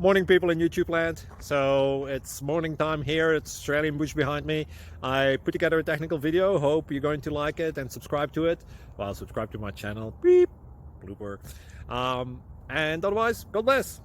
Morning, people in YouTube land. So it's morning time here. It's Australian bush behind me. I put together a technical video. Hope you're going to like it and subscribe to it. Well, subscribe to my channel. Beep. Blooper. And otherwise, God bless.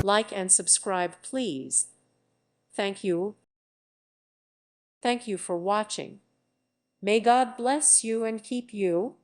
Like and subscribe, please. Thank you. Thank you for watching. May God bless you and keep you.